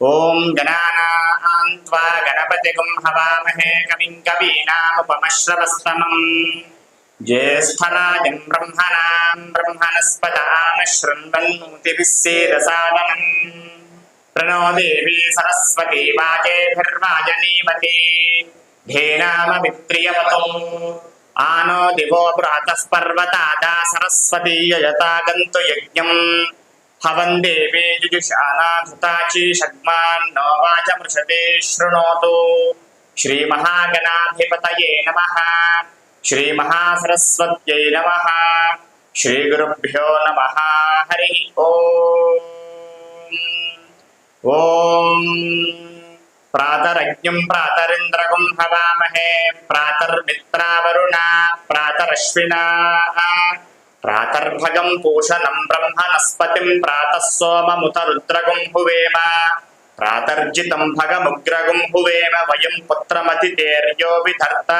ఓం గణానాం త్వా గణపతిగం హవామహే కవిం కవీనాముపమశ్రవస్తమం జ్యేష్ఠరాజం బ్రహ్మణాం బ్రహ్మణస్పదాన శృణ్వన్నోతిభిः సేదసాదనం ప్రణో దేవీ సరస్వతీ వాజేభిర్వాజనీవతి ధేనామవిత్రియవతో ఆనో దివో పురాతః పర్వతాదా సరస్వతీ యజతాగन्तు యజ్ఞం హవం దేవీ జుజుషానాధృతాచి షడ్మాన్నో వాచమృషతే శృణోతు శ్రీమహాగణాధిపతయే నమః శ్రీమహాసరస్వత్యై నమః శ్రీగురుభ్యో నమః హరి ఓం ఓం ప్రాతరజ్ఞం ప్రాతరింద్రగం హవామహే ప్రాతర్మిత్రావరుణా ప్రాతరశ్వినా ప్రాతర్భగం పూషణం బ్రహ్మణస్పతిం ప్రాతః సోమముతరుద్రగం హువేమ ప్రాతర్జితం భగముగ్రగం హువేమ వయం పుత్రమతితేర్యో విధర్త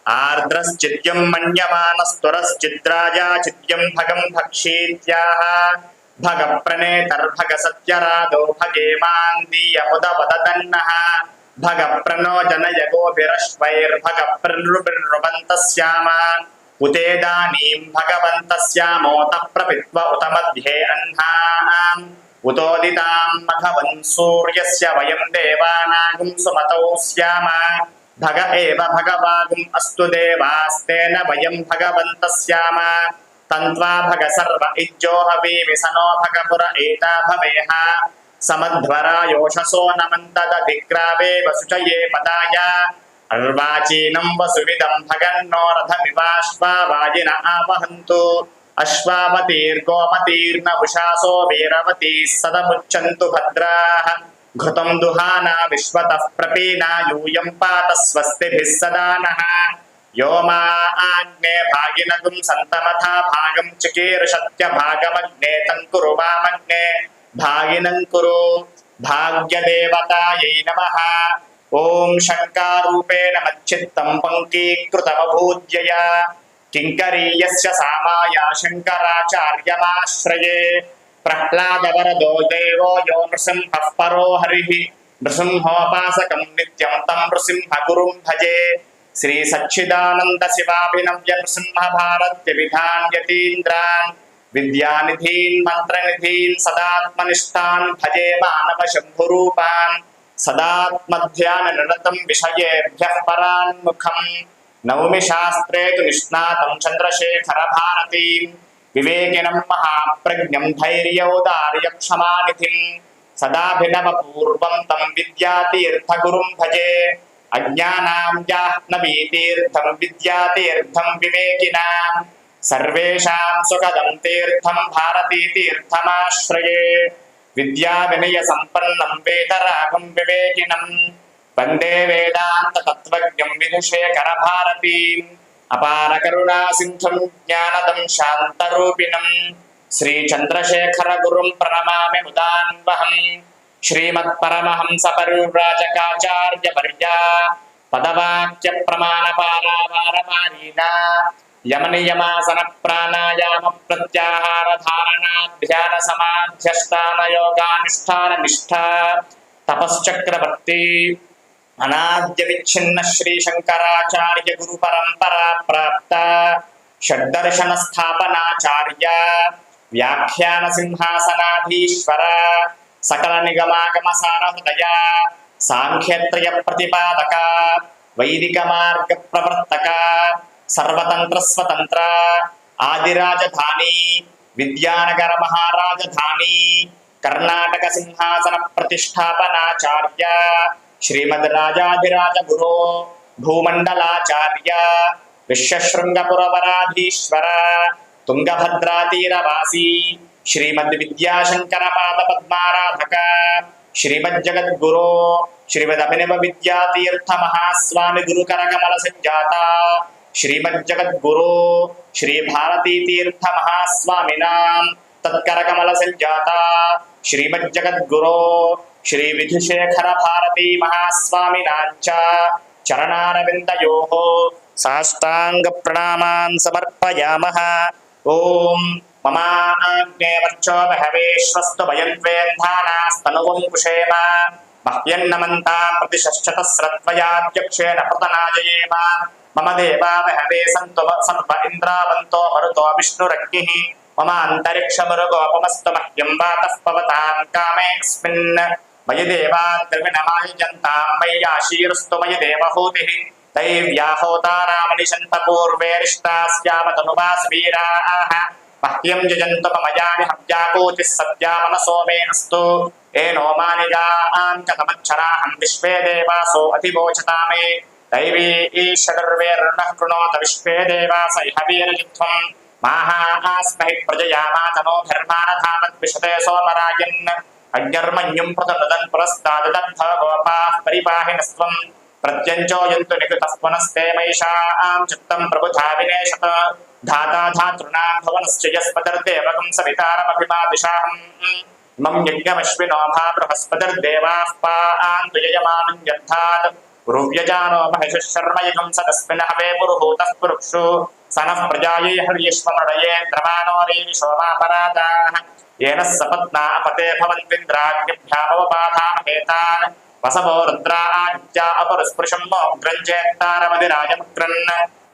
ఆర్ద్రశ్చిద్యం మన్యమానస్తురశ్చిద్రాజా చిద్యం భగం భక్షీత్యాహ భగ ప్రణేతర్భగ సత్యరాదో భగేమాందీయముదవదన్నః భగ ప్రణో జనయగోభిరశ్వైర్భగ ప్రనృభిర్రువంతస్యామ ఉతేదానీం భగవంతస్యామోత ప్రపిత్వ ఉత మధ్యే అహ్నాం ఉతోదితాం మఘవన్ సూర్యస్య వయం దేవానాగుం సుమతౌ స్యామ భగ ఏవ భగవాగుం అస్తు దేవాస్తేన వయం భగవంతస్యామ తంత్వా భగ సర్వ ఇజ్జోహవీమి సనో భగపుర ఏతా భవేహ సమధ్వరాయోషసో నమంతదధిగ్రావే వసుచయే పదాయ అర్వాచీనం వసువిదం భగన్నో రథమివాశ్వావాజిన ఆవహంతు అశ్వావతీర్గోమతీర్న ఉషాసో వీరవతీః సదముచ్చంతు భద్రాః ఘృతం దుహానా విశ్వతః ప్రపీనా యూయం పాత స్వస్తిభిः సదా నః यो मा आग्ने भागिनगुं सन्तमथा भागं चिकीर्षत्य भागमग्ने तङ्कुरु वामग्ने भागिनं कुरु भाग्यदेवतायै नमः ॐ शङ्कारूपेण मच्चित्तं पङ्कीकृतमभूद्यया किङ्करीयस्य सामाया शङ्कराचार्यमाश्रये प्रह्लादवरदो देवो यो नृसिंहः परो हरिः नृसिंहोपासकं नित्यं तं नृसिंहगुरुं भजे श्री सच्चिदानंद शिवाभिनव्य नृसिंह भारत्य विधान यतीन्द्रान् विद्यानिधीन् मंत्रनिधीन् सदात्मनिष्ठान् भजे मानव शंभुरूपान् सदात्मध्यान निरतं विषयेभ्यः परान्मुखम् नवमि शास्त्रे तु निष्णातं चन्द्रशेखर भारतीं विवेकिनं महाप्रज्ञं धैर्योदार्यक्षमानिधिं सदाभिनवपूर्वं तं विद्यातीर्थगुरुं भजे अज्ञानां जाह्नवीतीर्थं विद्यातीर्थं विवेकिनां सर्वेषां सुखदं तीर्थं भारतीतीर्थमाश्रये विद्याविनयसम्पन्नं वेदरागं विवेकिनं वन्दे वेदान्ततत्त्वज्ञं विधुशेखरभारतीम् अपारकरुणासिन्धुं ज्ञानदं शान्तरूपिणं श्रीचन्द्रशेखरगुरुं प्रणमामि मुदान्वहम् श्रीमत्परमहंस परिव्राजकाचार्यवर्या पदवाक्य प्रमाणपारावारपारीना यमनियमासन प्राणायाम प्रत्याहार धारणा ध्यान समाध्यष्टान योगानुष्ठान निष्ठा तपश्चक्रवर्ती अनाद्य विच्छिन्न श्री शंकराचार्य गुरु परंपरा प्राप्त षड्दर्शन स्थापनाचार्य व्याख्यान सिंहासनाधीश्वर सकल निगमागम सार हृदय सांख्यत्रय प्रतिपादक वैदिक मार्ग प्रवर्तक सर्वतंत्र स्वतंत्र आदिराजधानी विद्यानगर महाराजधानी कर्नाटक सिंहासन प्रतिष्ठापनाचार्य श्रीमद राजाधिराज गुरु भूमंडलाचार्य विश्वशृंगपुरवराधीश्वर तुंगभद्रातीरवासी श्रीमद विद्याशंकर पाद पद्माराधक श्रीमद जगद्गुरु श्रीमद अभिनव विद्यातीर्थ महास्वामी गुरु करकमल संजाता श्रीमद जगद्गुरु श्री भारती तीर्थ महास्वामिनां तत्करकमल संजाता श्रीमद जगद्गुरु श्री विधुशेखर भारती महास्वामिनांच चरणारविन्दयोः साष्टांग प्रणामान् समर्पयामः। ओम ममाग्ने वर्चो बहवेश्वस्तु वयन्त्वेन्धानास्तनुवं कुशेम बह्व्यन्नमन्तां प्रतिशश्चतस्रत्वयाध्यक्षेण प्रतनाजयेम मम देवा बहवे सन्तु सर्व इन्द्रावन्तो मरुतो विष्णुरग्निः मम अन्तरिक्षमरुगोपमस्तु मह्यं वातः पवतां कामेऽस्मिन् मयि देवा द्रविणमायुजन्तां मय्याशीरस्तु मयि देवहूतिः दैव्याहोतारामनिशन्तपूर्वेरिष्टास्यामतनुवासवीराः मह्यं यजन्तु ममयानि हव्याकोतिः सद्या मनसो मे अस्तु एनो मानिगां च तमच्छराहं विश्वे देवासो अधिवोचता मे दैवी ईशदुर्वेर्नः कृणोत विश्वे देवास इह वीरजित्वं माहास्महि प्रजयामा तनो धर्मानधामद्विशते सोमरायन् अग्निर्मन्युं प्रतनुदन् पुरस्ताददत्थ गोपाः परिपाहिनस्त्वं प्रत्यञ्चो यन्तु निकृतः पुनस्ते मयिषां चित्तं प्रबुधा विनेशत धाता धातॄणां भवनस्य यस्पतिर्देवकं सवितारमभिमादिशाहम् इमं यज्ञमश्विनो भा बृहस्पतिर्देवाः पान्तु यजमानं यद्धात् गुरुव्यजानो महिषः शर्मयुगं सदस्मिन् हवे पुरुहूतः पुरुक्षु स नः प्रजायै हर्यश्वमृडये द्रवानोरीरिशोमापराताः येन सपत्ना अपते भवन्त्विन्द्राग्निभ्यामवपाधामहेतान् वसवो रुद्रा आदित्या अपरुस्पृशं मोग्रञ्चेत्तारमधिराजमुक्रन्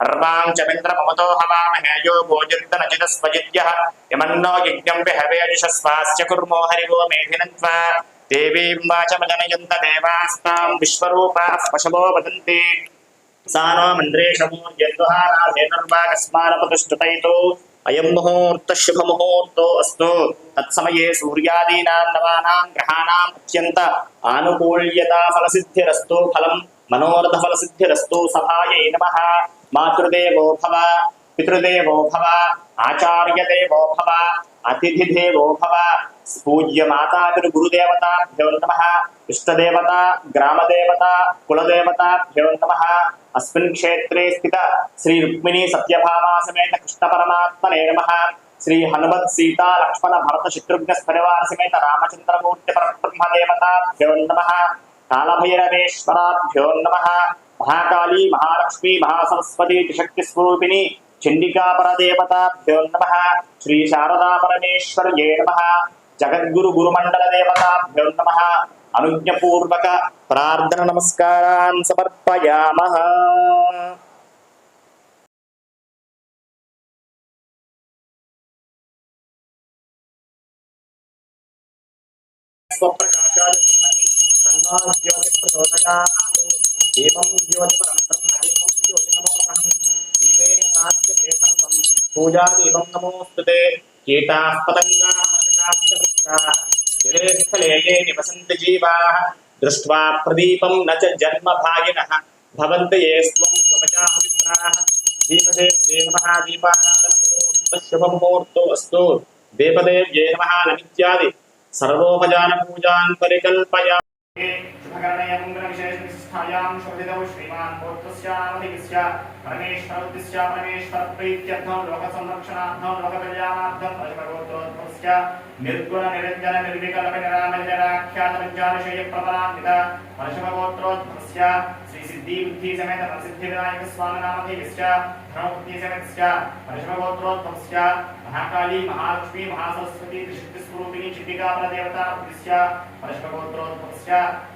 अर्वाञ्चमिन्द्रममुतो हवामहे यो भोजिन्दनजिदस्वजित्यः यमन्नो यज्ञं विहवेजुषस्वास्य कुर्मो हरिवो मेधिनन्त्वा देवीं वाचमजनयन्त देवास्तां विश्वरूपाः पशवो वदन्ति सा नो मन्द्रेशमूर्यद्वहाराधेनुर्वाकस्मानपतिष्ठतैतो अयं मुहूर्तः शुभमुहूर्तो अस्तु तत्समये सूर्यादीनां नवानां ग्रहाणाम् अत्यन्त आनुकूल्यता फलसिद्धिरस्तु फलं मनोरथफलसिद्धिरस्तु सभायै नमः मातृदेवो भव पितृदेवो भव आचार्यदेवो भव अतिथिदेवो भव पूज्य माता गुरुदेवताभ्यो नमः इष्टदेवता ग्रामदेवता कुलदेवताभ्यो नमः अस्मिन् क्षेत्रे स्थित श्री रुक्मिणी सत्यभामा समेत कृष्ण परमात्मने नमः श्री हनुमत् सीता लक्ष्मण भरत शत्रुघ्न परिवार समेत रामचंद्रमूर्ति परब्रह्मदेवताभ्यो नमः कालभैरवेश्वराभ्यो नमः महाकाली महालक्ष्मी महासरस्वती त्रिशक्तिस्वरूपिणी चंडिका परदेवताभ्यो नमः श्री शारदा परमेश्वर्ये नमः जगद्गुरु गुरुमंडल देवताभ्यो नमः अनुज्ञपूर्वक प्रार्थना नमस्कारान् समर्पयामः। स्वप्रकाशाय तन्नो ज्योतिप्रचोदयात् दीपं ज्योतिपरं ब्रह्मदेवं ज्योतिनमोऽहं दीपेन साध्यते सर्वं पूजादीपं नमोऽस्तुते कीटाः पतङ्गाः मशकाश्च वृक्षाः जले स्थले ये निवसन्ति जीवाः दृष्ट्वा प्रदीपं न च जन्मभागिनः भवन्ति ये स्वं स्वपचाः विप्राः दीपदेव्ये नमः दीपानां शुभमुहूर्तो अस्तु देवदेव्ये नमः नमित्यादि सर्वोपचारपूजान् परिकल्पयामि। शुभकर्णय मंगलविशेषनिष्ठायां शोभितौ श्रीमान् पौत्रस्यामधिकस्य परमेश्वरस्य परमेश्वरप्रीत्यर्थं लोकसंरक्षणार्थं लोककल्याणार्थं पशुपगोत्रोद्भवस्य निर्गुण निरञ्जन निर्विकल्प निरामयनिराख्यातविज्ञानशेयप्रपरान्वित पशुपगोत्रोद्भवस्य श्री सिद्धि बुद्धि समेत सिद्धिविनायक स्वामिनामधिकस्य धर्मपत्नी समेतस्य पशुपगोत्रोद्भवस्य महाकाली महालक्ष्मी महासरस्वती त्रिशक्तिस्वरूपिणी चंडिका परदेवता पशुपगोत्रोद्भवस्य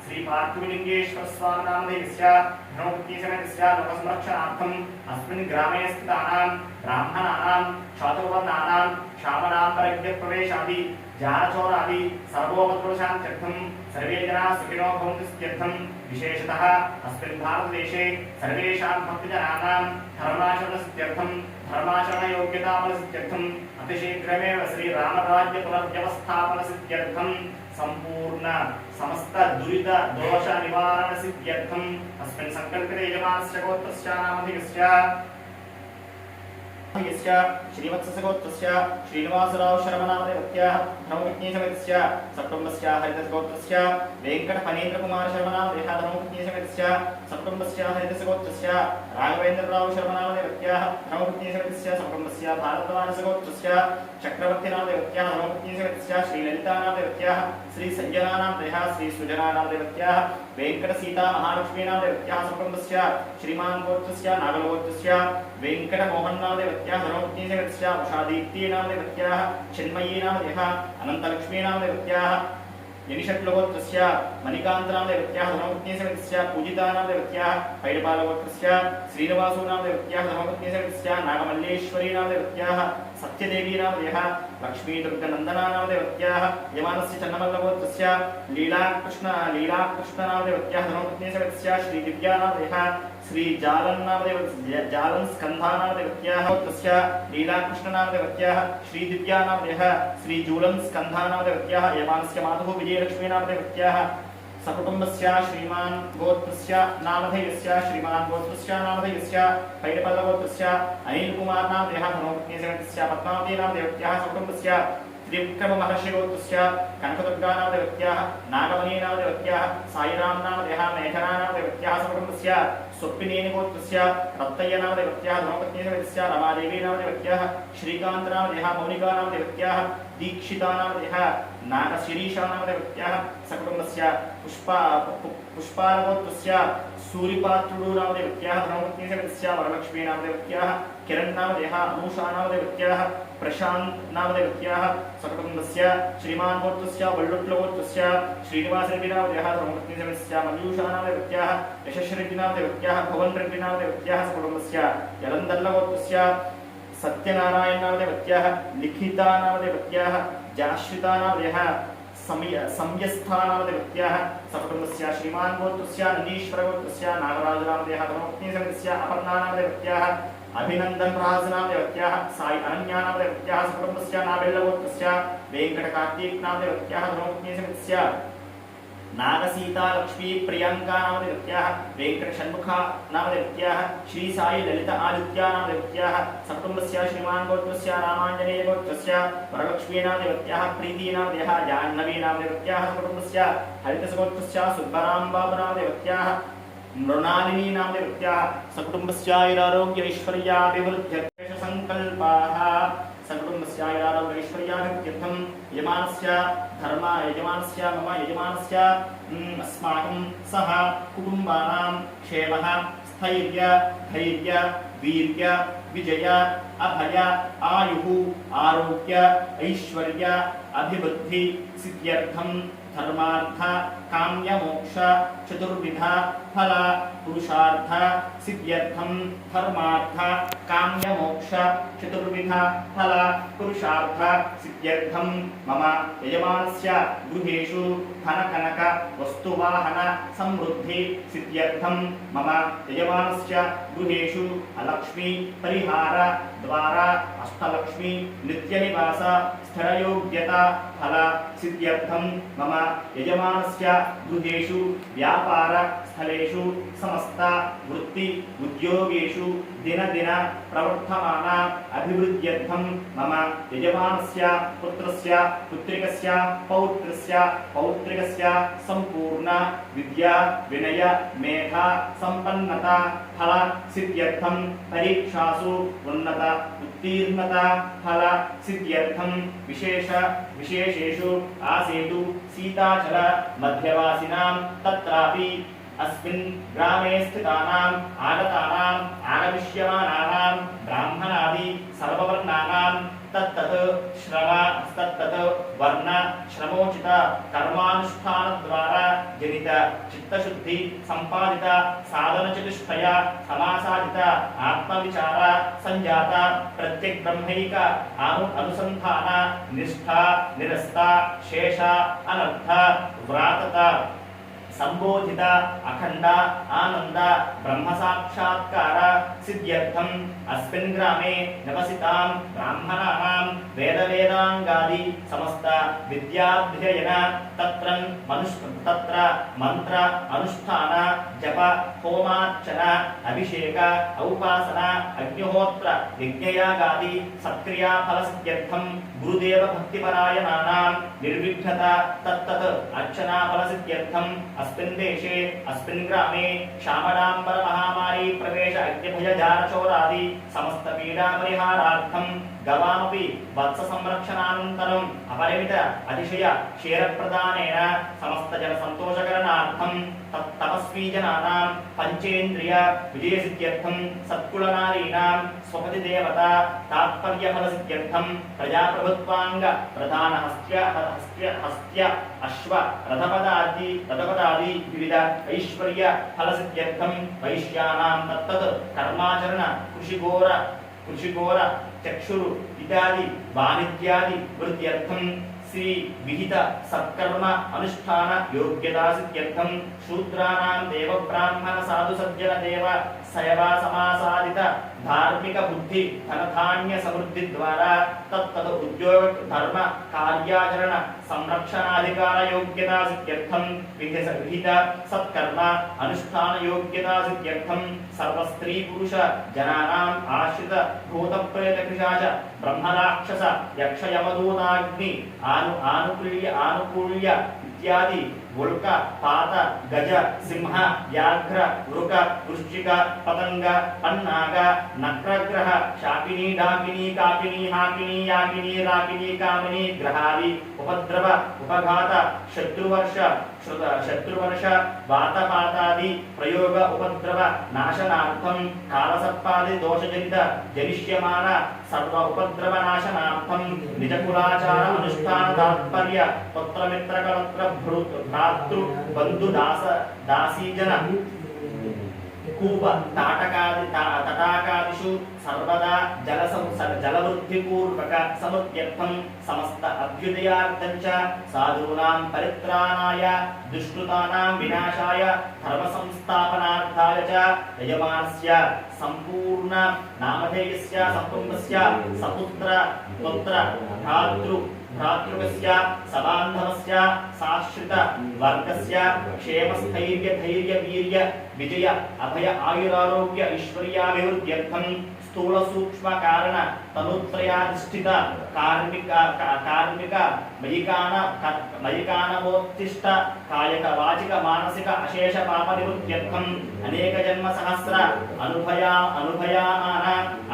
श्री पार्थिवलिंगेश्वर स्वामिनामधेयस्य धर्मपत्नी समेतस्य लोकसंरक्षणार्थम् अस्मिन् ग्रामे स्थितानां ब्राह्मणानां शातुवर्णानां शामनान्तरज्ञप्रवेशादि जानचोरादि सर्वोपद्रोषान्त्यर्थं सर्वे जनाः सुखिनो भवन्तु इत्यर्थं विशेषतः अस्मिन् भारतदेशे सर्वेषां भक्तजनानां धर्माचरणसिद्ध्यर्थं धर्माचरणयोग्यताफलसिद्ध्यर्थम् अतिशीघ्रमेव श्रीरामराज्य पुनर्व्यवस्थापनसिद्ध्यर्थं संपूर्ण समस्त दुरित दोष निवारणसिद्ध्यर्थम् अस्मिन् संकल्पिते यजमानस्य गोत्रस्य नामधिकस्य श्रीवत्सगोत्रस्य श्रीनिवासराव शर्मनामदेवत्याः धर्मपत्नी समेतस्य सप्तम्बस्य हरिदसगोत्रस्य वेंकटफणीन्द्रकुमार शर्मनामदेवः धर्मपत्नी समेतस्य सप्तम्बस्य हरिदसगोत्रस्य राघवेन्द्रराव शर्मनामदेवत्याः धर्मपत्नी समेतस्य सप्तम्बस्य भारद्वाजसगोत्रस्य चक्रवर्तीनामदेवत्याः धर्मपत्नी समेतस्य श्रीललितानामदेवत्याः श्रीसंजनानामदेवः श्रीसुजनानामदेवत्याः वेंकटसीता महालक्ष्मीनामदेवत्याः सप्तम्बस्य श्रीमान् गोत्रस्य नागलगोत्रस्य वेंकटमोहननामदेवत्याः धर्मपत्नी समेतस्य उषादीप्ती नाम देवत्याः चिन्मयी नाम देह अनन्तलक्ष्मी नाम देवत्याः यनिषट्लगोत्रस्य मणिकान्तनाम देवत्याः धर्मपत्नी समेतस्य पूजिता नाम देवत्याः पैडपालगोत्रस्य श्रीनिवासो नाम देवत्याः धर्मपत्नी समेतस्य नागमल्लेश्वरी नाम देवत्याः सत्यदेवी नाम देह लक्ष्मी दुर्गनन्दना नाम देवत्याः यमानस्य चन्नमल्लगोत्रस्य लीलाकृष्ण नाम देवत्याः धर्मपत्नी समेतस्य श्रीदिव्या नाम देह श्री जालन नाम जालन स्कंधा नाम देवत्याः गोत्रस्य लीलाकृष्ण नाम देवत्याः श्री दिव्या नाम देह श्री जूलन स्कंधा नाम देवत्याः यमानस्य मातुः विजयलक्ष्मी नाम देवत्याः सकुटुम्बस्य श्रीमान गोत्रस्य नामधेयस्य श्रीमान गोत्रस्य नामधेयस्य पैडपल्लगोत्रस्य अनिल कुमार नाम देह धर्मपत्नी समेतस्य पद्मावती नाम देवत्याः सकुटुम्बस्य त्रिविक्रम महर्षि गोत्रस्य कनकदुर्गा नाम देवत्याः नागमणी नाम देवत्याः साईराम नाम देह मेघना नाम देवत्याः सकुटुम्बस्य स्वप्निनेनि गोत्रस्य रत्तय्य नाम देवत्याः धर्मपत्नी समेतस्य रमादेवी नाम देवत्याः श्रीकान्त नाम देह मौनिका नाम देवत्याः दीक्षिता नाम देह नागशिरीषा नाम देवत्याः सकुटुम्बस्य पुष्पालगोत्रस्य सूरिपात्रुडु नाम देवत्याः धर्मपत्नी समेतस्य वरलक्ष्मी नाम देवत्याः किरण नाम देह अनुषा नाम देवत्याः प्रशांत नाम देवत्याः सकुटुम्बस्य श्रीमान गोत्रस्य वल्लुट्ल गोत्रस्य श्रीनिवास रेड्डी नाम देह धर्मपत्नी समेतस्य मल्यूषा नाम देवत्याः यशस्वी रेड्डी नाम देवत्याः भवन रेड्डी नाम देवत्याः सकुटुम्बस्य यलंदल्ल गोत्रस्य सत्यनारायण नाम देवत्याः लिखिता नाम देवत्याः जाश्रिता नाम देह संयस्था नाम देवत्याः सकुटुम्बस्य श्रीमान गोत्रस्य नंदीश्वर गोत्रस्य नागराज नाम देह धर्मपत्नी समेतस्य अपर्णा नाम देवत्याः अभिनंदन राज नाम देवत्याः साई अनन्या नाम देवत्याः सकुटुम्बस्य नाबेल्ल गोत्रस्य वेंकट कार्तिक नाम देवत्याः धर्मपत्नी समेतस्य नागसीता लक्ष्मी प्रियंका नाम देवत्याः वेंकट षण्मुखा नाम देवत्याः श्री साई ललित आदित्या नाम देवत्याः सकुटुम्बस्य श्रीमान गोत्रस्य रामांजनेय गोत्रस्य वरलक्ष्मी नाम देवत्याः प्रीति नाम देह जाह्नवी नाम देवत्याः सकुटुम्बस्य हरितस गोत्रस्य सुब्बराम बाबू नाम देवत्याः मृणालिनी नाम देवत्याः सकुटुम्बस्य आयुरारोग्य ऐश्वर्याभिवृद्ध्यर्थ संकल्पाः सकुटुम्बस्य आयुरारोग्य ऐश्वर्याभिवृद्ध्यर्थं यजमानस्य धर्म यजमानस्य मम यजमानस्य अस्माकं सह कुटुम्बानां क्षेमः स्थैर्य धैर्य वीर्य विजय अभय आयुः आरोग्य ऐश्वर्य अभिवृद्धि सिद्ध्यर्थं धर्मार्थ काम्य मोक्ष चतुर्विध फल पुरुषार्थ सिद्ध्यर्थं धर्मार्थ काम्य मोक्ष चतुर्विध फल पुरुषार्थ सिद्ध्यर्थं मम यजमानस्य गृहेषु धनकनक वस्तुवाहन समृद्धि सिद्ध्यर्थं मम यजमानस्य गृहेषु अलक्ष्मी परिहार द्वारा अष्टलक्ष्मी नित्यनिवास स्थिरयोग्यता फल सिद्ध्यर्थं मम यजमानस्य गृहेषु व्यापार स्थलेषु समस्त वृत्ति उद्योगेषु दिन दिन प्रवर्धमान अभिवृद्ध्यर्थं मम यजमानस्य पुत्रस्य पुत्रिकस्य पौत्रस्य पौत्रिकस्य संपूर्ण विद्या विनय मेधा संपन्नता फल सिद्ध्यर्थं परीक्षासु उन्नत उत्तीर्णता फल सिद्ध्यर्थं विशेषेषु आसेतु सीताचल मध्यवासिनां तत्रापि अस्मिन् ग्रामे स्थितानाम् आगतानाम् आगमिष्यमानानां ब्राह्मणादि सर्ववर्णानां तत्तत् वर्ण श्रमोचित कर्मानुष्ठान द्वारा जनित चित्तशुद्धि संपादित साधन चतुष्टय समासादित आत्मविचार संजात प्रत्येक ब्रह्मैक अनुसंधान निष्ठा निरस्ता शेष अनर्थ व्रातत संबोधित अखंड आनंद ब्रह्म साक्षात्कार सिद्ध्यर्थं अस्मिन् ग्रामे निवसितां ब्राह्मणानां वेद वेदांगादि समस्त विद्याध्ययन तत्र मंत्र अनुष्ठान जप होमार्चन अभिषेक औपासना अग्निहोत्र यज्ञयागादि सत्क्रिया फल सिद्ध्यर्थं गुरुदेव भक्तिपरायणानां निर्विघ्नता तत्तत् अर्चना फल सिद्ध्यर्थं अस्मिन् देशे अस्मिन् ग्रामे शामडाम्बर महामारी प्रवेश अग्निभय जारचोरादि समस्त पीडा परिहारार्थं गवामपि वत्स संरक्षणानन्तरम् अपरिमित अतिशय क्षीरप्रदानेन समस्त जन संतोषकरणार्थं तपस्वी जनानां पंचेन्द्रिय विजयसिद्ध्यर्थं सत्कुलनारीणां स्वपति देवता तात्पर्यफलसिद्ध्यर्थं प्रजाप्रभुत्वांग प्रधान हस्त्य अश्व रथपदादि विविध ऐश्वर्य फलसिद्ध्यर्थं वैश्यानां तत्तत् कर्माचरण कृषिघोर चक्षुरु इत्यादि वाणिज्यादि वृद्ध्यर्थं श्री विहित सत्कर्म अनुष्ठान योग्यता सिद्ध्यर्थं शूद्राणां देव ब्राह्मण साधु सज्जन देव सयवा समासादित धार्मिक बुद्धि धनधान्य समृद्धि द्वारा तत्तद उद्योग धर्म कार्याचरण संरक्षणाधिकार योग्यता सिद्ध्यर्थं विहित सत्कर्म अनुष्ठान योग्यता सिद्ध्यर्थं सर्व स्त्री पुरुष जनानां आश्रित भूत प्रेत पिशाच ब्रह्मराक्षस यक्ष यमदूताग्नि आनुकूल्य इत्यादि उल्क पात गज सिंह व्याघ्र वृक वृश्चिक पतंग पन्नाग नक्रग्रह शाकिनी डाकिनी काकिनी हाकिनी याकिनी राकिनी कामिनी ग्रहादि उपद्रव उपघात शत्रुवर्ष वातपातादि प्रयोग उपद्रव नाशनार्थं कालसर्पादि दोषजनित जनिष्यमान सर्व उपद्रव नाशनार्थं निजकुलाचार अनुष्ठान तात्पर्य पुत्रमित्र कलत्र भ्रातृ बंधु दासीजन कूप तटाकादिषु सर्वदा जलवृद्धिपूर्वक समुद्यर्थं समस्त अभ्युदयार्थं च साधूनां परित्राणाय दुष्कृतानां विनाशाय धर्म संस्थापनार्थाय च यजमानस्य संपूर्ण नामधेयस्य संपूर्णस्य सपुत्र पुत्र भ्रातृकस्य सबान्धवस्य साश्रित वर्गस्य क्षेमस्थैर्य धैर्य वीर्य विजय अभय आयुरारोग्य ऐश्वर्याभिवृद्ध्यर्थं स्थूल सूक्ष्म कारण तनुत्रयाधिष्ठित कार्मिक मयिकानवोत्तिष्ठ कायक वाचिक मानसिक अशेष पाप निवृत्त्यर्थं अनेक जन्म सहस्र अनुभयान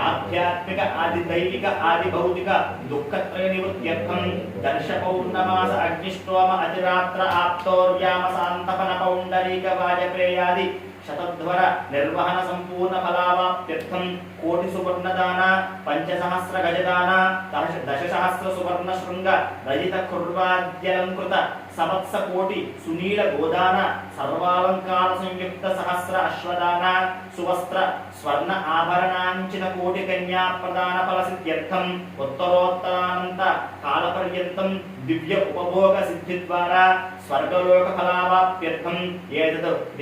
आध्यात्मिक आदि दैविक आदि भौतिक दुःखत्रय निवृत्त्यर्थं दर्श पौर्णमास अग्निष्टोम अतिरात्र आप्तोर्व्याम सांतपन पौंडरीक वाजपेयादि शतध्वर निर्वहन संपूर्ण फलावाप्त्यर्थं कोटि सुवर्णदान पंचसहस्र गजदान दशसहस्र सुवर्ण शृंग रजित खुर्वाद्यलंकृत सवत्स कोटि सुनील गोदान सर्वालंकार संयुक्त सहस्र अश्वदान सुवस्त्र स्वर्ण आभरणांचिन कोटि कन्या प्रदान फल सिद्ध्यर्थं उत्तरोत्तरानंत काल पर्यंतं दिव्य उपभोग सिद्धि द्वारा स्वर्गलोक फलावाप्त्यर्थं एतत्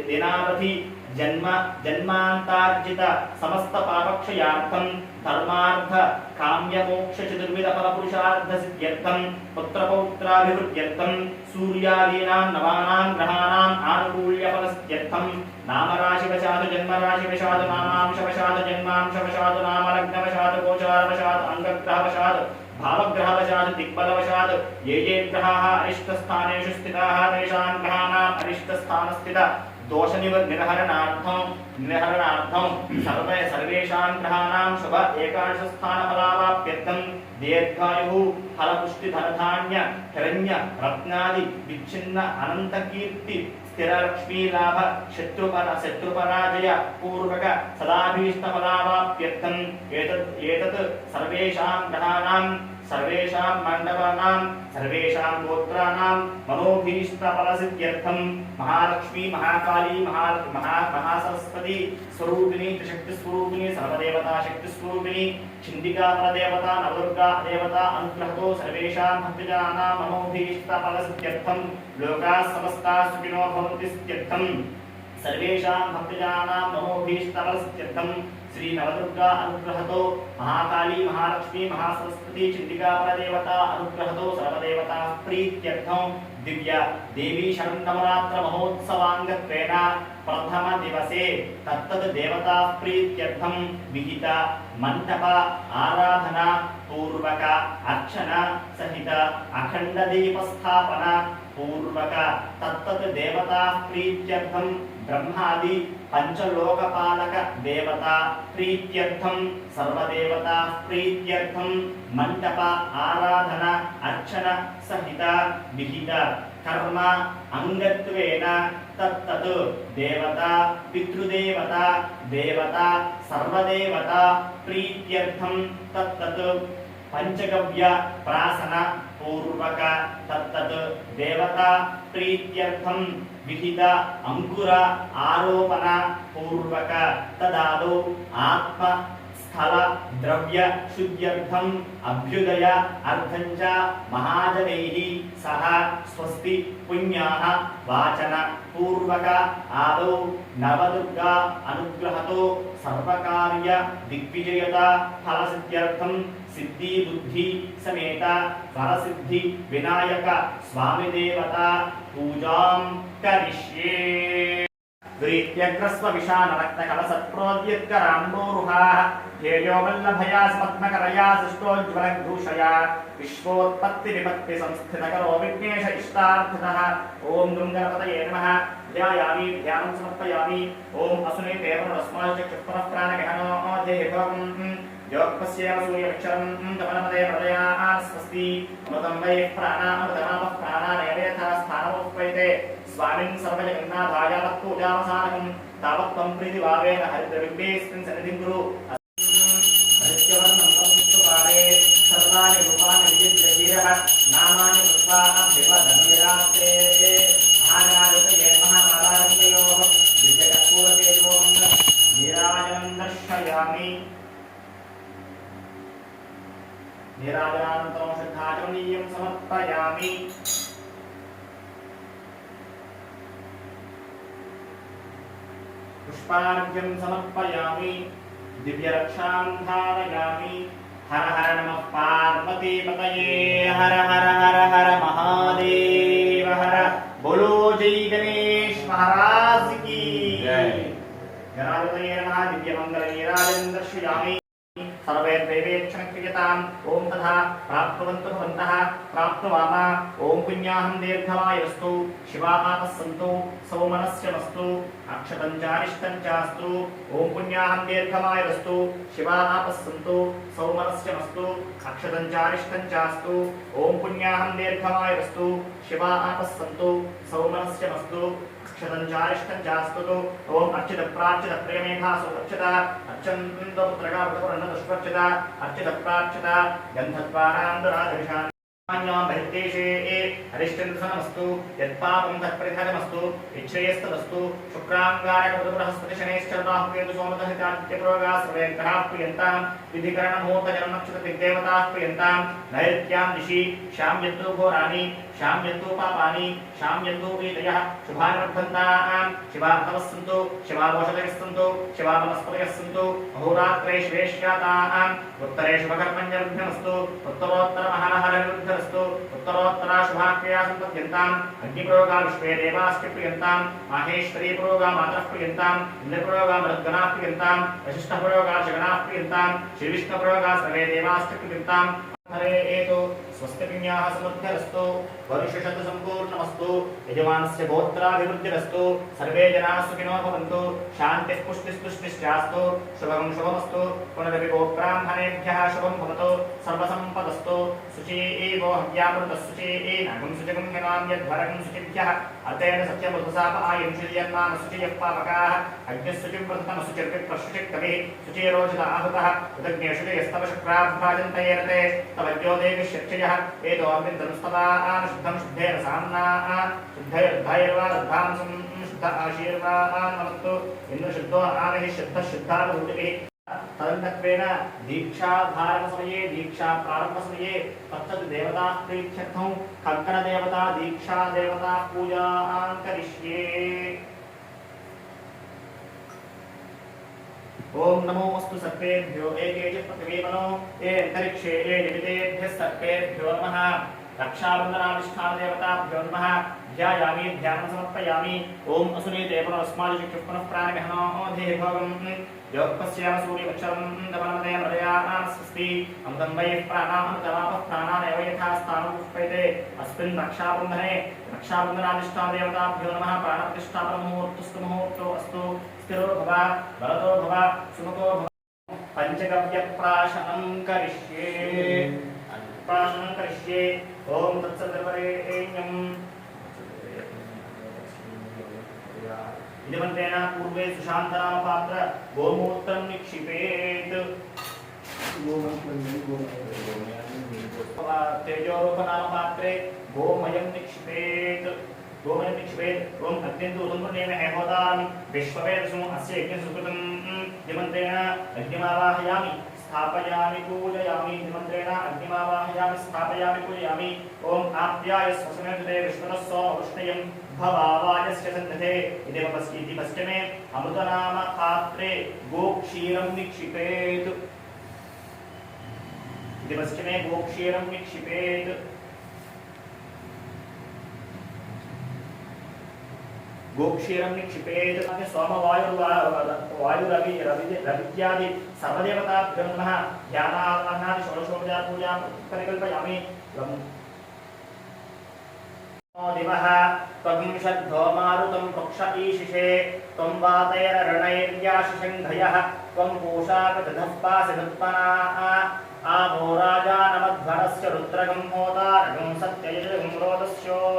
दिनावधि जन्मांतार्जित समस्त पापक्षयार्थं धर्मार्थ काम्य मोक्ष चतुर्विध फल पुरुषार्थ सिद्ध्यर्थं पुत्रपौत्राभिवृद्ध्यर्थं सूर्यादीनां नवानां ग्रहाणां आनुकूल्य फल सिद्ध्यर्थं नामराशिवशात् जन्मराशिवशात् नामांशवशात् जन्मांशवशात् नामलग्नवशात् गोचारवशात् अंगग्रहवशात् भावग्रहवशात् दिक्बलवशात् ये ग्रहाः अरिष्टस्थानेषु स्थिताः तेषां ग्रहाणाम् अरिष्टस्थानस्थित दोष निहरणार्थं सर्वेषां ग्रहाणां शुभ एकादशस्थान फलावाप्त्यर्थं दीर्घायुः फलपुष्टि धनधान्य हिरण्य रत्नादि विच्छिन्न अनंत कीर्ति स्थिर लक्ष्मी लाभ शत्रुपराजय पूर्वक सदाभीष्ट फलावाप्त्यर्थं एतत् सर्वेषां ग्रहाणां सर्वेषां मंडपानां सर्वेषां गोत्राणां मनोभीष्ट फलसिद्ध्यर्थं महालक्ष्मी महाकाली महासरस्वती स्वरूपिणी त्रिशक्ति स्वरूपिणी सर्वदेवता शक्ति स्वरूपिणी छिन्दिका परदेवता नवदुर्गा देवता अनुग्रहतो सर्वेषां भक्तजनानां मनोभीष्ट फलसिद्ध्यर्थं लोकाः समस्ताः सुखिनो भवन्तु सिद्ध्यर्थं सर्वेषां भक्तजनानां मनोभीष्ट फलसिद्ध्यर्थं श्री नवदुर्गा अनुग्रहतो महाकाली महालक्ष्मी महासरस्वती छिन्दिका परदेवता अनुग्रहतो सर्वदेवता प्रीत्यर्थं दिव्य देवी शरन्नवरात्र महोत्सवांगत्वेन प्रथम दिवसे तत्तद् देवता प्रीत्यर्थं विहित मंडप आराधना पूर्वक अर्चना सहित अखंड दीप स्थापना पूर्वक तत्तद् देवता प्रीत्यर्थं ब्रह्मादि पंचलोकपालक देवता प्रीत्यर्थं सर्वदेवता प्रीत्यर्थं मंडप आराधना अर्चन सहित विहित कर्म अंगत्वेन तत्तत् देवता पितृदेवता देवता सर्वदेवता प्रीत्यर्थं तत्तत् पंचगव्य प्रासन पूर्वक तत्तत् देवता प्रीत्यर्थं विहित अंकुर आरोपण पूर्वक तदादौ आत्म स्थल द्रव्य शुद्ध्यर्थम अभ्युदय अर्थंच महाजनैः सह स्वस्ति पुण्याः वाचन पूर्वक आदौ नवदुर्गा अनुग्रहतो सर्वकार्य दिग्विजयता फलसिद्ध्यर्थम सिद्धि बुद्धि समेत वरसिद्धि विनायक स्वामी देवता पूजां करिष्ये। द्वैत्यग्रस्व विशाल रक्त कलसत्प्रोद्यत्कराम्बोरुहाः ध्येयो वल्लभया स्मत्मकरया सृष्टोज्ज्वलघूषया विश्वोत्पत्ति विपत्ति संस्थितकरो विघ्नेश इष्टार्थतः। ओम गंगणपतये नमः। ध्यायामि ध्यानं समर्पयामि। ओम असुने देवरस्माचक्षुः प्राणगहनो देहभवं योगपस्येव सूर्यक्षरं कमलपदे प्रलयात् स्वस्ति अमृतं वै प्राणामृतमापः प्राणानेवेथा स्थानमुपैते स्वामिन् सर्वजगन्नाथाय तत्पूजावसानकं तावत् त्वं प्रीतिभावेन हरिद्रबिम्बेऽस्मिन् सन्निधिं कुरु। हरित्यवर्णं तं विष्णुपादे सर्वाणि रूपाणि विजित्यधीरः नामानि कृत्वा अभ्युपधनुयरास्ते महानायुतये महामालारञ्जयोः दिव्यकर्पूरतेजों नीराजनं दर्शयामि। नीराजनानन्तरं शुद्धाचमनीयं समर्पयामि। पुष्पार्घ्यं समर्पयामि। दिव्यरक्षां धारयामि। हर हर नमः पार्वतीपतये हर हर हर हर महादेव हर। बोलो जय गणेश महाराज की जय। गणाधिपतये नमः। दिव्यमंगल नीराजनं दर्शयामि। सर्वे दैवेक्षणक्रियताम् ओम तथा प्राप्तवन्तु भवन्तः प्राप्तवाम। ओम पुण्याहं दीर्घमायुस्तु शिवाः सन्तु सौमनस्यमस्तु अक्षतं चारिष्टं चास्तु। ओम पुण्याहं दीर्घमायुस्तु शिवाः सन्तु सौमनस्यमस्तु अक्षतं चारिष्टं चास्तु। ओम पुण्याहं दीर्घमायुस्तु शिवाः सन्तु सौमनस्यमस्तु अक्षतं चारिष्टं चास्तु। ओम अर्चित प्रार्चित प्रियमेघासु अर्चित अर्चन्तो पुत्रका पुष्पर्चित अर्चित प्रार्चित गन्धद्वारान्दराधरिषान् बहिर्देशे हरिश्चन्द्रसनमस्तु यत्पापं तत्परिहरमस्तु इच्छ्रेयस्तदस्तु। शुक्राङ्गारकबृहस्पतिशनैश्चरदाहुकेतु सोमदहितादित्यपुरोगाः सर्वे ग्रहाः प्रियन्तां विधिकरणमुहूर्तजन्मनक्षत्रदिग्देवताः प्रियन्तां नैऋत्यां दिशि श्याम्यन्तु घोराणि श्याम्यन्तु पापानि श्याम्यन्तु वीतयः शुभानि वर्धन्तां शिवार्थवः सन्तु शिवादोषधयः सन्तु शिवावनस्पतयः सन्तु अहोरात्रे श्रेष्यातां उत्तरे शुभकर्मण्यवृद्धिमस्तु उत्तरोत्तरमहारहरनिरुद्धरस्तु उत्तरोत्तरा शुभाक्रिया सम्पद्यन्ताम् अग्निपुरोगा विश्वे देवाश्च प्रियन्तां माहेश्वरी पुरोगा मातरः प्रियन्तां इन्द्रपुरोगा मरुद्गणाः प्रियन्तां वसिष्ठपुरोगा जगणाः प्रियन्तां श्रीविष्णुपुरोगा सर्वे देवाश्च प्रियन्तां। हरे एतो स्वस्तिपुण्याः समुद्धरस्तु वर्षशत सम्पूर्णमस्तु यजमानस्य गोत्राभिवृद्धिरस्तु सर्वे जनाः सुखिनो भवन्तु शान्तिः पुष्टिस्तुष्टिश्चास्तु शुभं शुभमस्तु पुनरपि गोब्राह्मणेभ्यः शुभं भवतु सर्वसम्पदस्तु शुचिः हव्यामृतः शुचिः नागं शुचिगं हिनां यद्वरं शुचिभ्यः अतेन सत्यमृतसापायं शुचियन्माम शुचियः पापकाः अग्निः शुचिव्रतमः शुचिर्विप्रशुचिकविः शुचिरोचित आहुतः कृतज्ञे शुचियस्तव शुक्राभ्राजन्तयेन ते तव ज्योतिषक्षयः एतो अमिन्द्रनुस्तवान् शुद्धं शुद्धेन साम्नाः शुद्धैर्धैर्वार्धांसं शुद्ध आशीर्वान् नमस्तु इन्द्रशुद्धो आनिः शुद्धः शुद्धानुभूतिभिः। तदन्तत्वेन दीक्षाधारणसमये दीक्षा प्रारम्भसमये तत्तद् देवताः प्रीत्यर्थं खड्गणदेवता दीक्षा देवता पूजां करिष्ये। ओम नमोस्तु सर्पेभ्यो एकेचित् पृथिवीमनो ये अंतरिक्षे ये निमितेभ्यः सर्पेभ्यो नमः। रक्षाबन्धनाधिष्ठानदेवताभ्यो नमः। ध्यायामि ध्यानं समर्पयामि। ओम असुने देवनस्मादिचक्षुः प्राणगहनो देहभोगं योगपस्याम सूर्यवक्षरं दमनमते मृदयानां स्वस्ति अमृतं वै प्राणामृतमापः प्राणानेव यथा स्थानं पुष्पयते अस्मिन् रक्षाबन्धने रक्षाबन्धनाधिष्ठान देवताभ्यो नमः प्राणप्रतिष्ठापनमुहूर्तस्तु मुहूर्तो अस्तु स्थिरो भव बलतो भव सुमुखो भव पंचगव्यप्राशनं करिष्ये प्राशनं करिष्ये ओम तत्सर्वरेण्यम् इदमन्त्रेण पूर्वे सुशान्तनाम पात्र गोमूत्रं निक्षिपेत् तेजोरूपनाम पात्रे गोमयं निक्षिपेत् गोमयं निक्षिपेत् ओम अत्यन्तु उत्तमनेन हेमोदामि विश्ववेदसु अस्य यज्ञसुकृतं इदमन्त्रेण यज्ञमावाहयामि स्थापयामि पूजयामि इदमन्त्रेण अग्निमावाहयामि स्थापयामि पूजयामि ओम आप्याय स्वसमेतते विश्वनस्सो उष्णयं भवावायस्य सन्निधे इति पश्चिमे अमृतनाम पात्रे गोक्षीरं निक्षिपेत् इति पश्चिमे गोक्षीरं निक्षिपेत् गोक्षीरं निक्षिपेत् सोमवायुरविद्यादि सर्वदेवताभ्यो नमः ध्यानावधानादि षोडशोपचार पूजां परिकल्पयामि दिवः त्वं षड्ढो मारुतं पक्ष ईशिषे त्वं वातैररणैर्याशिषङ्घयः त्वं पूषा दधः पासि दत्मनाः आवो राजानमध्वरस्य रुद्रगं होतारगं सत्ययजगं रोदस्योः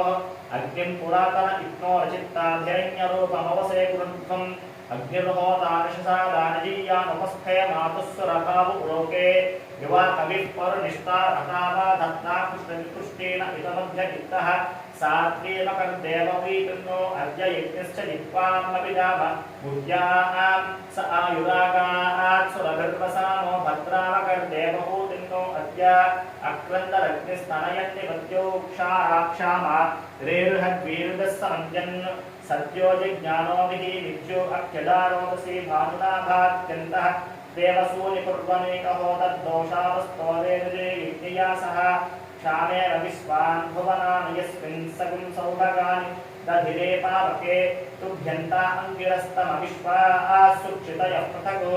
अग्निं पुरातन इत्नो रचित्ताधिरण्यरूपमवसे कुरुध्वम् अग्निर्होतार्षसादानजीयानुपस्थे मातुस्सुरकावु उलोके युवा कविः परनिष्ठा रकावा धत्ना कृष्णविकृष्टेन इतमध्यगित्तः सात्वेमकर्देववीकृन्नो अद्य यज्ञश्च जिह्वान्नविदाम बुद्ध्यां स आयुरागात् सुरगर्वसानो भद्रामकर्देवभूतिन्नो अद्य अक्रन्दरग्निस्तनयन्निपत्योक्षाक्षामा रेरुहद्वीरुदस्समञ्जन् सद्यो जिज्ञानो विधि अख्यदारोदसी भानुनाभात्यन्तः देवसूनिकुर्वमेकहो तद्दोषावस्तोरेदे युक्तिया सह क्षामे रविस्वान् भुवनानि यस्मिन् सगुं सौभगानि दधिरे पावके तुभ्यन्ता अङ्गिरस्तमविश्वाः सुक्षितयः पृथगो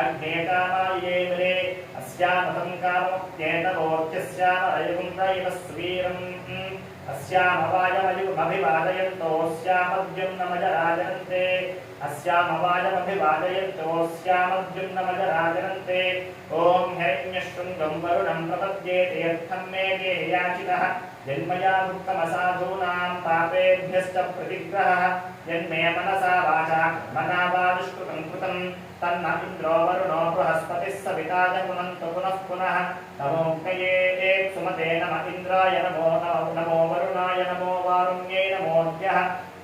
अग्ने कामाये मिले अस्यामतं कामोक्त्येतवोच्यस्यामरयुगं रयिव सुवीरम् अस्यामवायमभिवादयन्तोऽस्यामद्युम्नमजराजनन्ते अस्यामवायमभिवादयन्तोऽस्यामद्युम्नमजराजनन्ते ॐ हिरण्यशृङ्गं वरुणं प्रपद्ये तीर्थं मे गेहयाचितः जन्मया भुक्तमसाधूनां पापेभ्यश्च प्रतिग्रहः जन्मे मनसा वाचा कर्मणा वा दुष्कृतं कृतं तन्न इन्द्रो वरुणो बृहस्पतिः सविता जगुनन्तु पुनः पुनः नमोऽग्नये सुमते नम इन्द्राय नमो वरुणाय नमो वारुण्यै नमोऽद्यः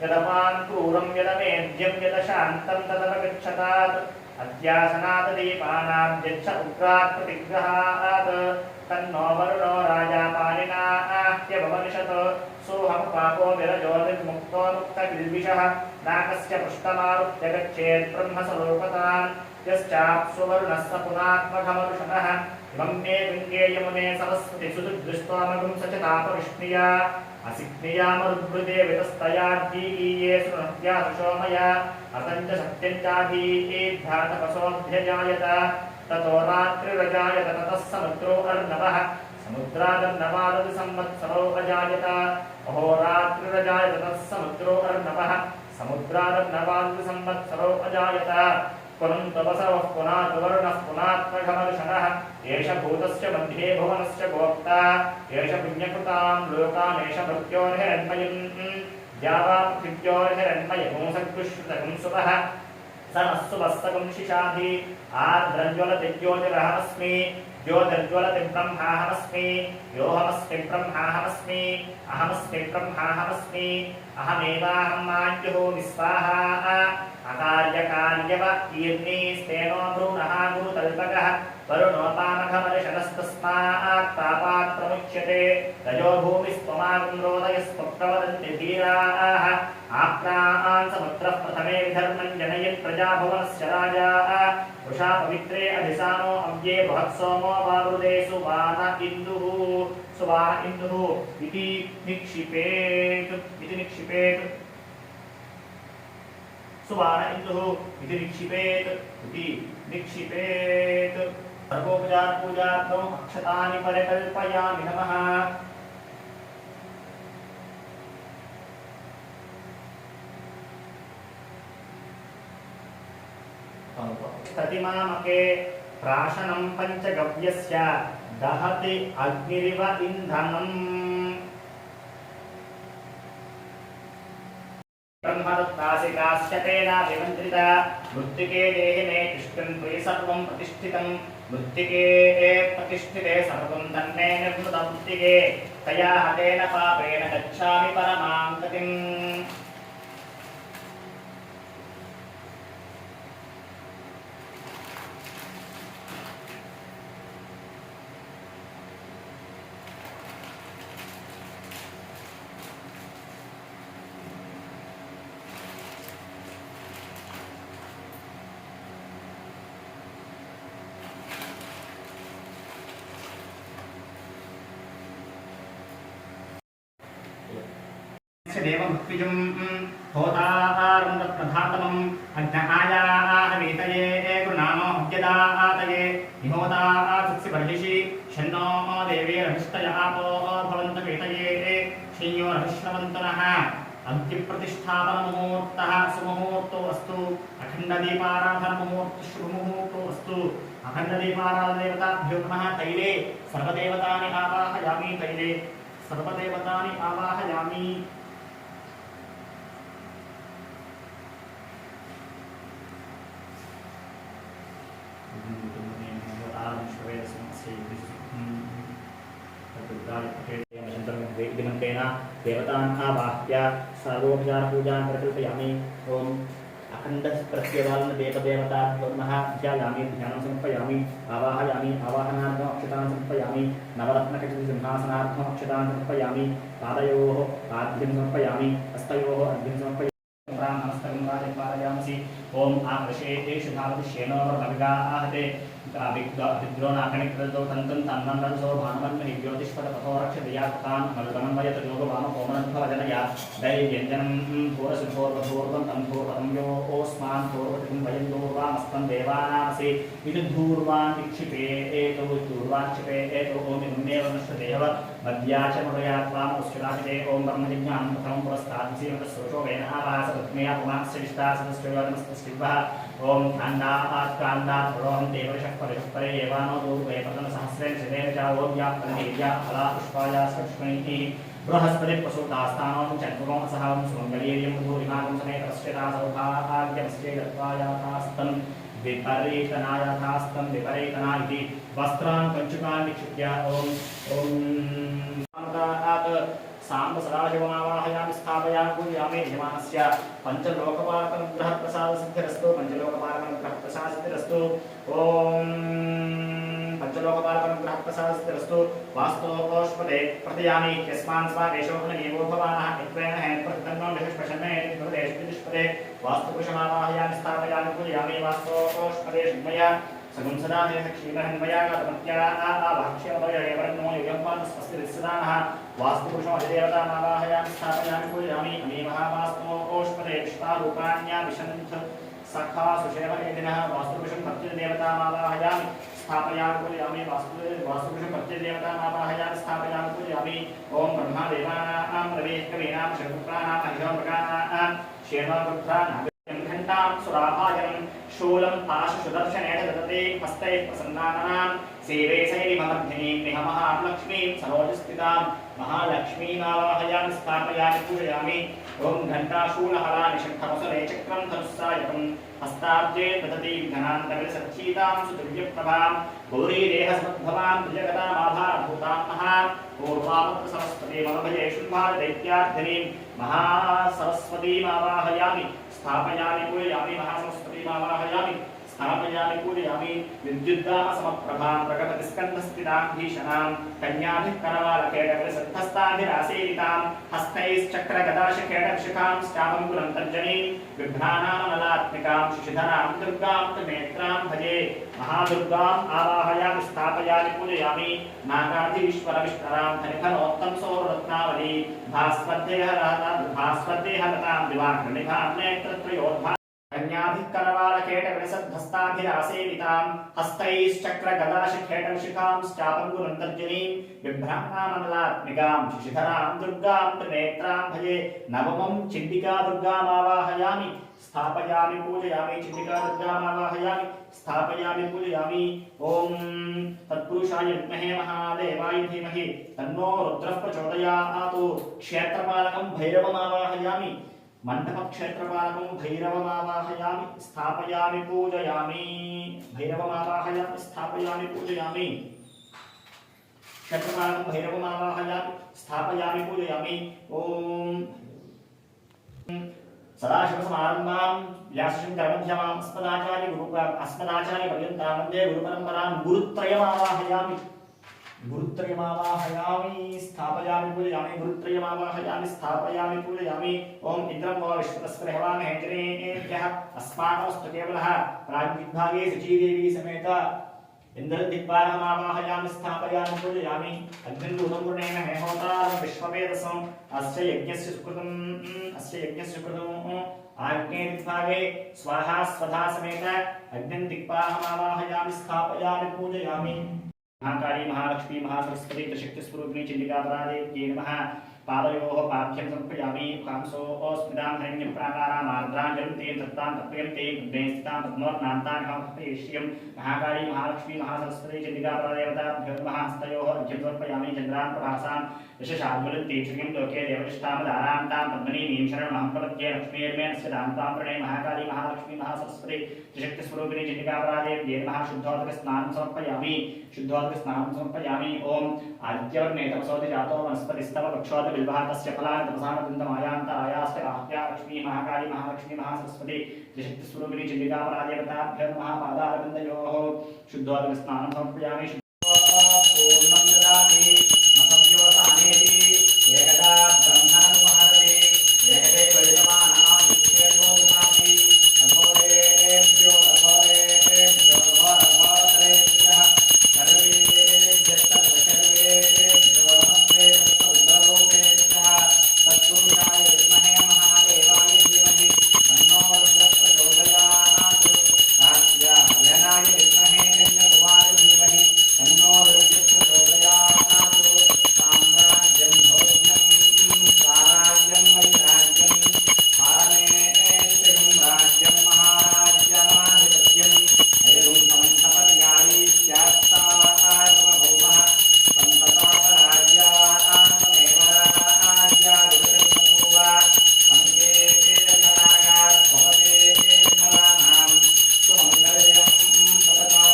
यदपान् क्रूरं यदमेद्यं यदशान्तं तदपगच्छतात् अध्यासनाददीपानां यच्छ उग्रात् प्रतिग्रहात् तन्नो वरुणो राजापालिना आह्यभवनिषत् सोऽहं पापो विरजो निर्मुक्तो मुक्तकिल्बिषः नाकस्य पृष्ठमारुह्य गच्छेत् ब्रह्मस्वरूपतान् यश्चाप्सु वरुणः स पुनात्मघमरुषणः इमं मे गङ्गे यमुने सरस्वति सुदुर्दृष्ट्वामगुं सचतापविष्णुया असिग्नियामरुद्भृते वितस्तयाद्दीये सुनद्या सुषोमया अतञ्च सत्यं चाधीद्धातपसोऽभ्यजायत ततो रात्रिरजायत ततः समुद्रो अर्णवः समुद्रादर्णवादति संवत्सरो अजायत अहोरात्रिरजायत ततः समुद्रो अर्णवः समुद्रादर्णवादति संवत्सरो अजायत पुनन्तवसवः पुनाद्वर्णः पुनात्मघमर्षणः एष भूतस्य मध्ये भुवनस्य गोप्ता एष पुण्यकृतां लोकामेष मृत्योर्हिरण्मयम् द्यावा पृथिव्योर्हिरण्मयगुं सद्गुश्रुतगुं सुतः स नः सुवस्तगुं शिशाधि आर्द्रज्वलति ज्योतिरहमस्मि ज्योतिर्ज्वलति ब्रह्माहमस्मि योऽहमस्मि ब्रह्माहमस्मि अहमस्मि ब्रह्माहमस्मि अहमेवाहं मान्युः स्वाहा अकार्यकार्यव कीर्णीस्तेनो भ्रूणः गुरुतल्पकः वरुणोपामघमर्षणस्तस्मात् पापात् प्रमुच्यते तयो भूमिस्त्वमागुं रोदयस्त्वप्रवदन्ति धीराः आप्रान् समुद्रः प्रथमे विधर्मं जनयन् प्रजाभुवनस्य राजा वृषा पवित्रे अभिसानो अव्ये बृहत्सोमो वावृदे सुवान इन्दुः इति निक्षिपेत् सुवान इन्दुः इति निक्षिपेत् इति निक्षिपेत् सर्वोपचारपूजार्थम् अक्षतानि परिकल्पयामि नमः। प्रतिमामके प्राशनं पञ्चगव्यस्य दहति अग्निरिव इन्धनम्। ब्रह्मदत्तासिकास्य तेनाभिमन्त्रिता मृत्तिके देहि मे तिष्ठन् त्वयि सर्वं प्रतिष्ठितं। मृत्तिके प्रतिष्ठिते सर्वं तन्मे निर्मृतं मृत्तिके तया हतेन पापेन गच्छामि परमां गतिम्। देवमृत्युजं होतारं तत्प्रधातमम् अग्नहायाहवीतये गुरुनामो हव्यदातये निहोतासुत्सि बर्हिषि शन्नो देवीरभिष्टय आपो भवन्तु वीतये श्रेयो रभिश्रवन्तु नः। अग्निप्रतिष्ठापनमुहूर्तः सुमुहूर्तो अस्तु। अखण्डदीपाराधनमुहूर्तः शुभमुहूर्तो अस्तु। अखण्डदीपाराधनदेवताभ्यो नमः। तैले सर्वदेवतानि आवाहयामि। तैले सर्वदेवतानि आवाहयामि। देवतान् आवाह्य सर्वोपचारपूजां प्रकल्पयामि। ओम अखंड प्रत्यवालन देवदेवताभ्यो नमः ध्यायामि। ध्यानं समर्पयामि। आवाहयामि। आवाहनार्थम् अक्षतान् समर्पयामि। नवरत्नखचितसिंहासनार्थम् अक्षतान् समर्पयामि। पादयोः आद्यं समर्पयामि। हस्तयोः अर्घ्यं समर्पयामि। नमस्कारं पारयामसि। ओम आकृषेषु धावतिष्येनो वर्णविगाहते विद्रोनाकनिकृतो तन्तं तन्नन्दसो भानुमन्महि ज्योतिष्पदपथो रक्षदयातान् मल्कनं वयत योगवामकोमनद्भवजनया दैव्यञ्जनं धूरसिंहोर्वधूर्वं तं धूर्वतं यो ओस्मान् धूर्वतिं वयं दूर्वामस्तं देवानामसि इति धूर्वान् निक्षिपे एतो धूर्वान् क्षिपे एतो ओम इन्मेव नश्यदेव मद्याचमदया त्वाम् उष्टिराहिते ओम ब्रह्मजिज्ञानं प्रथमं पुरस्ताद्विसीमतस्रोषो वेन आवासपत्न्या पुमास्य विष्टासनस्त्रिवः ओम ध्यानात् प्रोहं देवऋषः परिषः परे एवानो दूर्वे प्रथमसहस्रेण शतेन च ओव्याप्तनेव्या फला पुष्पाया लक्ष्मीः बृहस्पति प्रसूतास्तानं चन्द्रमो असहं सुमङ्गलीर्यं भूरिमागं समेतश्चिता सौभाग्यमस्ये गत्वायाथास्तं विपरीतनायाथास्तं विपरीतना इति वस्त्रान् कञ्चुकान् निक्षिप्य ओम सांब सदाशिवमावाहयामि। स्थापयामि। पूजयामि। यजमानस्य पंचलोकपालकनुग्रहप्रसादसिद्धिरस्तु। पंचलोकपालकनुग्रहप्रसादसिद्धिरस्तु। ओम पंचलोकपालकनुग्रहप्रसादसिद्धिरस्तु। वास्तोष्पदे प्रतियामि। यस्मान् स्वादेशोऽग्निदेवो भवानः यत्त्वेन हेत्प्रतितन्नो विशुष्पशन्मेतिष्पदे वास्तुपुरुषमावाहयामि। स्थापयामि। पूजयामि। वास्तोष्पदे शुद्धमया सगुंसदा क्षीरहन्मया गतमत्या आवाक्ष्यवयवर्णो युगम्पान् स्वस्ति विस्सदानः वास्तुपुरुषमधिदेवतामावाहयामि। स्थापयामि। पूजयामि। अमीवः वास्तोष्पदे पुष्पारूपाण्या विशन्थ सखा सुषेवकेदिनः वास्तुपुरुषं भक्तिदेवतामावाहयामि। स्थापयामि। पूजयामि। वास्तुपुरुषं भक्तिदेवतामावाहयामि। स्थापयामि। पूजयामि। ओम ब्रह्मदेवानां रविकवीनां शतपुत्राणां महिषोमृगाणां क्षेमपुत्राणां घण्टां सुराभाजनं शूलं पाशुसुदर्शनेन ददते हस्तैः प्रसन्नानां सेवे शैलिममर्धिनीं निहमहालक्ष्मीं सरोजस्थितां महालक्ष्मीमावाहयामि। स्थापयामि। पूजयामि। ओम घण्टाशूलहलानि शङ्खवसले चक्रं धनुस्सायकं हस्ताब्जे ददति घनान्तविलसच्छीतां सुदिव्यप्रभां गौरीदेहसमुद्भवां त्रिजगतामाधारभूतां महां पूर्वापत्र सरस्वतीमनुभये शुम्भारदैत्यार्थिनीं महासरस्वतीमावाहयामि। स्थापयामि। पूजयामि। महासरस्वतीमावाहयामि। स्थापयामि। पूजयामि। विद्युद्दामसमप्रभां प्रकटतिस्कन्धस्थितां भीषणां कन्याभिः करवालकेटविलसद्धस्ताभिरासेवितां हस्तैश्चक्रगदाशकेटविशिखां श्चामङ्कुलं तर्जनीं बिभ्राणामलात्मिकां शिशिधरां दुर्गां त्रिनेत्रां भजे। महादुर्गाम् आवाहयामि। स्थापयामि। पूजयामि। नागाधिश्वरविष्टरां धनिधनोत्तम सौररत्नावली भास्वद्देहलतां दिवाकरनिभां नेत्रत्रयोद्भा कन्याभिः करवालकेटविलसद्भस्ताभिरासेवितां हस्तैश्चक्रगदाशिखेटशिखांश्चापङ्गुरन्तर्जनीं बिभ्राणामनलात्मिकां शिशिधरां दुर्गां त्रिनेत्रां भजे नवमं चिण्डिका दुर्गामावाहयामि स्थापयामि पूजयामि चिण्डिका दुर्गामावाहयामि स्थापयामि पूजयामि ॐ तत्पुरुषाय विद्महे महादेवाय धीमहि तन्नो रुद्रः प्रचोदयात् क्षेत्रपालकं भैरवमावाहयामि मंडपक्षेत्रपालकं भैरवमावाहयामि स्थापयामि पूजयामि भैरवमावाहयामि स्थापयामि पूजयामि क्षेत्रपालकं भैरवमावाहयामि स्थापयामि पूजयामि ॐ सदाशिवसमारम्भां व्यासशङ्करमध्यमाम् अस्मदाचार्यपर्यन्तां वन्दे गुरुपरम्परां गुरुत्रयमावाहयामि गुरुत्रयमावाहयामि स्थापयामि पूजयामि गुरुत्रयमावाहयामि स्थापयामि पूजयामि ओम इन्द्रं वो विश्वतस्कर हवामहे जनेभ्यः अस्माकमस्तु केवलः प्राग्विभागे शुचीदेवी समेत इन्द्रदिक्पालकमावाहयामि स्थापयामि पूजयामि अग्निर्दूतं हेहोतारं विश्ववेदसम् अस्य यज्ञस्य सुकृतम् आग्नेयदिक्भागे स्वाहा स्वधा समेत अग्निर्दिक्पालकमावाहयामि स्थापयामि पूजयामि महाकाली महालक्ष्मी महासरस्वती त्रिशक्ति स्वरूपिणी चंडिका परादेव्यै नमः पादयोः पाद्यं समर्पयामि कांसोः स्मितां हरिण्यं प्राकाराम् आर्द्राञ्जलिं तेन दत्तां तत्त्वं तेन पद्मे स्थितां पद्मोर्नान्तां हस्तयिष्यं महाकाली महालक्ष्मी महासरस्वती चंडिका परादेवताभ्यो नमः हस्तयोः अर्घ्यं समर्पयामि चन्द्रां प्रभासां यशशाद्वलिं तेजस्विं लोके देवनिष्ठामदारां तां पद्मनीमीं शरणमहं प्रपद्ये लक्ष्मीर्मेणस्य दां तां प्रणये महाकाली महालक्ष्मी महासरस्वती त्रिशक्ति स्वरूपिणी चंडिका परादेव्यै नमः शुद्धोदकस्नानं समर्पयामि शुद्धोदकस्नानं समर्पयामि ओम आदित्यवर्णे तपसोति जातो वनस्पतिस्तव वृक्षोत बिल्वातस्य फलानि तपसानदन्तमायान्तरायास्य बाह्या लक्ष्मी महाकाली महालक्ष्मी महासरस्वती त्रिशक्ति स्वरूपिणी चंडिका परादेवताभ्यो नमः पादारविन्दयोः शुद्धोदकस्नानं समर्पयामि पूर्णं ददाति मसव्योसानेति एकदा ब्रह्मणमुपहरति एकते वैजमानः नित्येनो ददाति अघोरेभ्यो तघोरेभ्यो घोरघोरेभ्यः सर्वेभ्यः सर्वसर्वेभ्यो नमस्ते रुद्ररूपेभ्यः तत्पुरुषाय विद्महे महादेवाय धीमहि तन्नो रुद्रः प्रचोदयात् कात्यायनाय विद्महे कन्याकुमारी धीमहि तन्नो रुद्रः प्रचोदयात् साम्राज्यं भोज्यं स्वाराज्यं वैराज्यं पारमेष्टिकं राज्यं महाराज्यमाधिपत्यं हयगुं समन्तपर्यायी स्यात्तात्मभौमः सन्ततापराज्यात्ममेव राज्याधिपतिर्बभूव सङ्गे एकरागात् स्वपते नराणां सुमङ्गल्यं सततं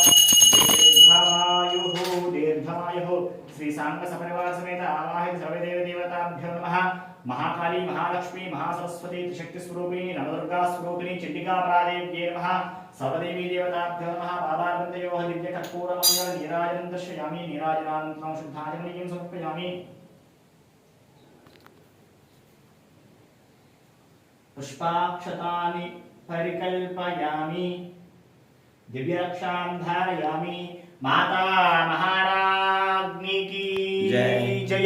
दीर्घमायुः श्रीसाङ्गसपरिवार समेत आवाहित सर्वदेवदेवताभ्यो नमः महाकाली महालक्ष्मी महासरस्वती त्रिशक्ति स्वरूपिणी नवदुर्गा स्वरूपिणी चंडिका परादेव्यै नमः सर्वदेवी देवताभ्यो नमः पादारविन्दयोः दिव्यकर्पूरमङ्गल नीराजनं दर्शयामि नीराजनानन्तरं शुद्धाजननीयं समर्पयामि पुष्पाक्षतानि परिकल्पयामि दिव्यरक्षां धारयामि माता महाराज्ञी की जय।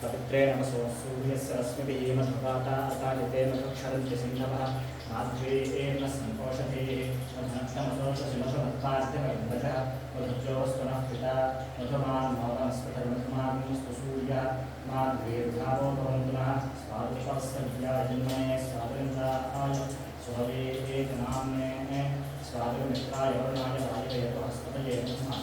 पवित्रेण सूर्यस्य रश्मिभिः मधुपातातालितेन क्षरन्ति सिन्धवः माध्वेन सम्पोषधेः मधुनक्षमसोषशिमशमत्पास्यमयन्दकः मधुजोस्तनः पिता मधुमान् मौनस्पतिर्मधुमाग्निस्तु सूर्यः माध्वेर्भावो भवन्तुनः स्वादुष्वस्तव्याजन्मने स्वादुन्द्राय सुभवेनाम्ने स्वादुमित्राय वरुणाय वायवे बृहस्पतये नमः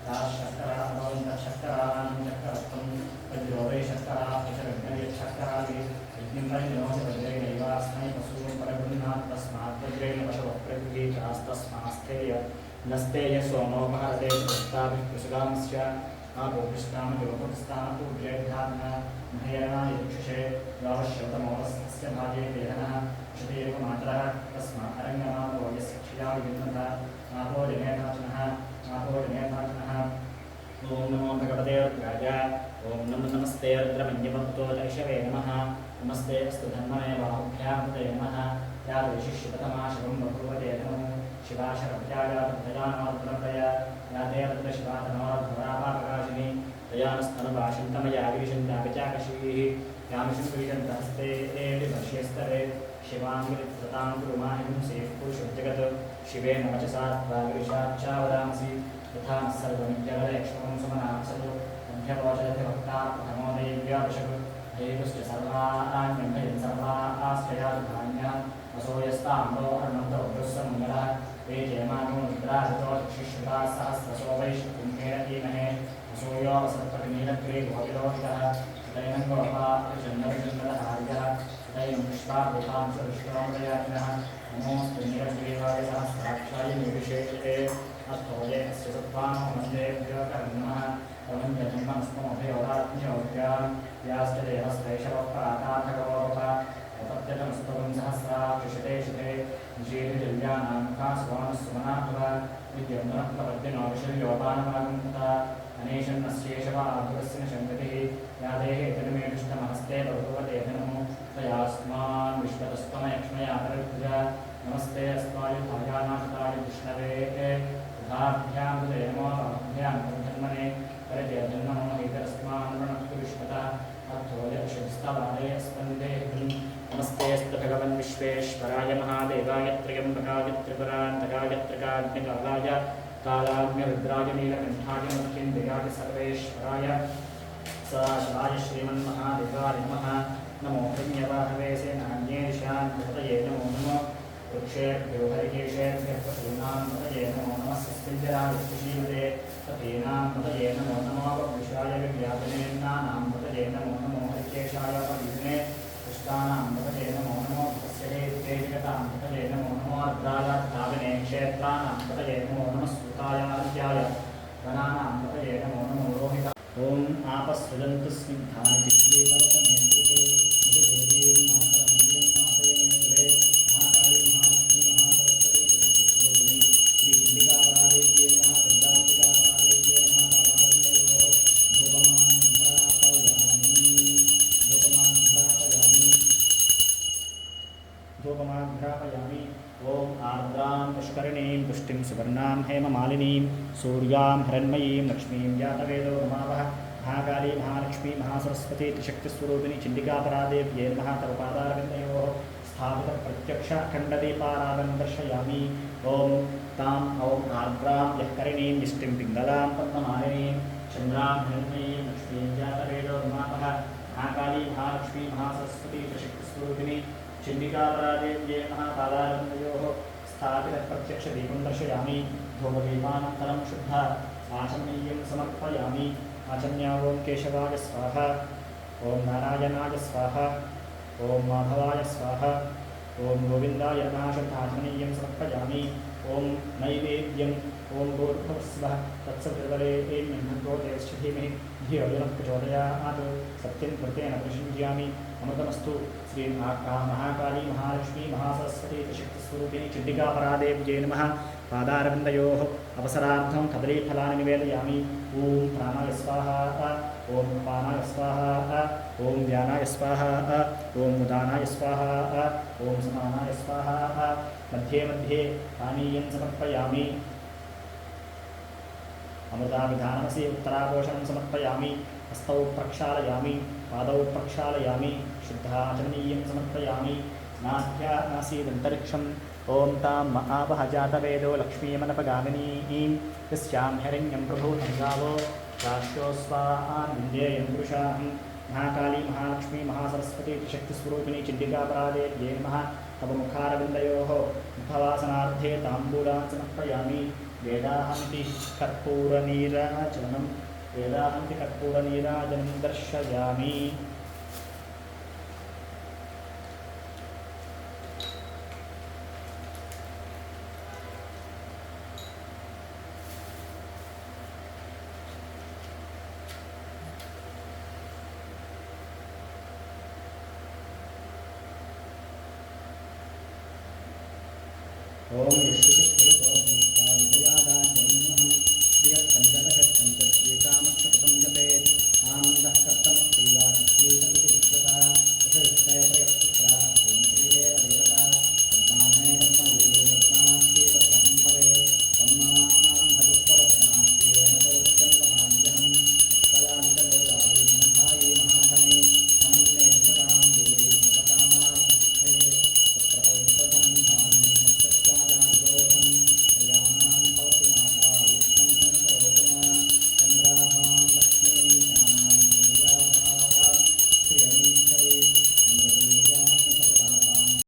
शर्करा भवन्तः शर्कराणां चक्ररत्नं वज्रोदे शर्करा प्रचरग्नये शर्करादि यज्ञम्बरिनोजवज्रेणैवास्मै पशून् परगृह्णात् तस्मात् वज्रेण पशवप्रगृहे चास्तस्मास्थेय नस्तेय सोमोपहरते पुष्टाभिः कृषगांश्च आपोपिष्टामयोपस्थानपूर्वेभ्यात्मः महेरणाय चक्षुषे यावश्यवतमोदस्य भागे देहनः क्षतेव ओम नमो नमस्ते रुद्रमन्यवतो दर्शवे नमः नमस्ते अस्तु धन्मने बाहुभ्यां ते नमः या वैशिष्यतमा शिवं बभूवते नमो शिवाशरभ्यायातभयानोर्द्रभय या देवद्रशिवातनोर्धरापाप्रकाशिनी तयानस्तनुभाषन्तमया विशन्तापिचाकशीः यामिषुविशन्तहस्ते वर्ष्यस्तरे शिवाङ्गिरितां गुरुमाहिं सेः पुरुषोज्जगत् शिवेन वचसा त्वागिरिशाच्चावदांसि यथा सर्वमिज्जगदयक्ष्मं सुमनासतु अभ्यवोचयति भक्ता प्रथमोदयव्यादशक देवश्च सर्वाण्यभयं सर्वाश्रयाधान्यः असोयस्ताम्रो अर्णन्तो भृस्समङ्गलः ते जयमानो निद्राजितो शिश्रुता सहस्रसो वैश्वकुम्भेन धीमहे असोयो वसत्पतिनीलग्रे गोविलोहितः तदैनं गोपाचन्दविचन्दनहार्यः तदैनं पुष्पाभूतांश विष्णोदयात्मः नमोऽस्तु नीलग्रीवाय सहस्राक्षाय निर्विशेषे अस्तोये अस्य सत्त्वानो वन्देभ्यो कर्मणः प्रपञ्चजन्मनस्तमभयोदात्म्योऽभ्यां व्याश्च देवस्त्रैषवप्रातार्थगोपः उपत्यतमस्तवं सहस्राक्षिषते शिते निषेधजल्यानां कास्वानस्वमनाभव विद्यन्तनः प्रपद्यनो विशल्योपानमागन्तः अनेशन्नस्येषवाधुरस्य न शङ्कतिः या देहे तनुमेष्टमहस्ते बभूवते धनमो तयास्मान् विश्वतस्त्वमयक्ष्मया परभुज नमस्ते अस्त्वायुधायानाशताय विष्णवे तथाभ्यां हृदय नमो बाहुभ्यां धन्मने परजय धन्मनो हेतरस्मान् वृणक्तु विश्वतः अर्थोयक्षस्तवादय स्पन्दे नमस्तेऽस्तु भगवन् विश्वेश्वराय महादेवाय त्र्यम्बकाय त्रिपुरान्तकाय त्रिकाग्निकालाय कालाग्निरुद्राय नीलकण्ठाय मृत्युञ्जयाय सर्वेश्वराय सदाशिवाय श्रीमन्महादेवाय नमः नमो हिरण्यवाहवे सेनान्येषां हृदये नमो नमः वृक्षेभ्यो हरिकेशेभ्यः पशूनां हृदये नमो नमः सस्मिञ्जराय श्रीमते पतीनां हृदये नमो नमः वपुषाय विज्ञापनेन्नानां हृदये नमो नमो हरिकेशाय परीने पुष्टानां हृदये नमो नमो भस्यहेत्तेजगतां हृदये नमो नमो अर्द्राय धाविने क्षेत्राणां हृदये नमो नमः सूताय अर्घ्याय गणानां हृदये नमो नमो रोहिता ॐ आपस्सुदन्तु स्निग्धानि चित्रीतवतमे कृते निजदेवीं मातरं वीर्यं मातये मे कुले महाकाली महालक्ष्मी महासरस्वती जगत्स्वरूपिणी श्रीकुण्डिकापरादेव्यै नमः दुर्गाम्बिकापरादेव्यै नमः पादारविन्दयोः धूपमाघ्रापयामि ॐ आर्द्रां पुष्करिणीं पुष्टिं सुवर्णां हेममालिनीं सूर्यां हिरण्मयीं लक्ष्मीं जातवेदो नमावः महाकाली महालक्ष्मी महासरस्वती त्रिशक्तिस्वरूपिणी चण्डिकापरादेव्यै नमः तव पादारविन्दयोः स्थापितप्रत्यक्षखण्डदीपाराधनं दर्शयामि ॐ ताम् ॐ आर्द्रां यःकरिणीं निष्टिं पिङ्गलां पद्ममालिनीं चन्द्रां हिरण्मयीं लक्ष्मीं जातवेदो नमावः महाकाली महालक्ष्मी महासरस्वती त्रिशक्तिस्वरूपिणी चण्डिकापरादेव्यै नमः पादारविन्दयोः स्थापितः प्रत्यक्षदीपं दर्शयामि धूपदीपानन्तरं शुद्ध आचमनीयं समर्पयामि आचम्या ॐ केशवाय स्वाहा ॐ नारायणाय स्वाहा ॐ माधवाय स्वाहा ॐ गोविन्दाय नमः शुद्धाचमनीयं समर्पयामि ॐ नैवेद्यम् ॐ भूर्भुवस्सुवः तत्सवितुर्वरेण्यं देवस्य धीमहि धियो यो नः प्रचोदयात् सत्यं कृतेन प्रतिषिञ्ज्यामि अमृतमस्तु श्री महाकाली महालक्ष्मी महासरस्वती त्रिशक्तिस्वरूपिणी चण्डिकापरादेव्यै नमः पादारविन्दयोः अवसरार्थं कदलीफलानि निवेदयामि ॐ प्राणाय स्वाहा ॐ पानाय स्वाहा ॐ व्यानाय स्वाहा ॐ उदानाय स्वाहा ॐ समानाय स्वाहा मध्ये मध्ये पानीयं समर्पयामि अमृताभिधानमसि उत्तरापोषणं समर्पयामि हस्तौ प्रक्षालयामि पादौ प्रक्षालयामि शुद्धाचमनीयं समर्पयामि नासीदन्तरिक्षम् ॐ तां महावह जातवेदो लक्ष्मीमनपगामिनीं यस्यां हिरण्यं प्रभूतं गावो राष्ट्रोस्वाहान् विन्देयं पुरुषाहं महाकाली महालक्ष्मी महासरस्वती त्रिशक्तिस्वरूपिणी चण्डिकापरादेव्यै नमः तव मुखारविन्दयोः मुखवासनार्थे ताम्बूलान् समर्पयामि वेदाहन्ति कर्पूरनीराजनं दर्शयामि ॐ यश्चित्तयतो भूतादिभयादान्यहं प्रियः पञ्चदशत्पञ्चश्रीकामस्तपतं जपेत् आनन्दः कर्तमस्ति वा विश्वेत इति विश्वता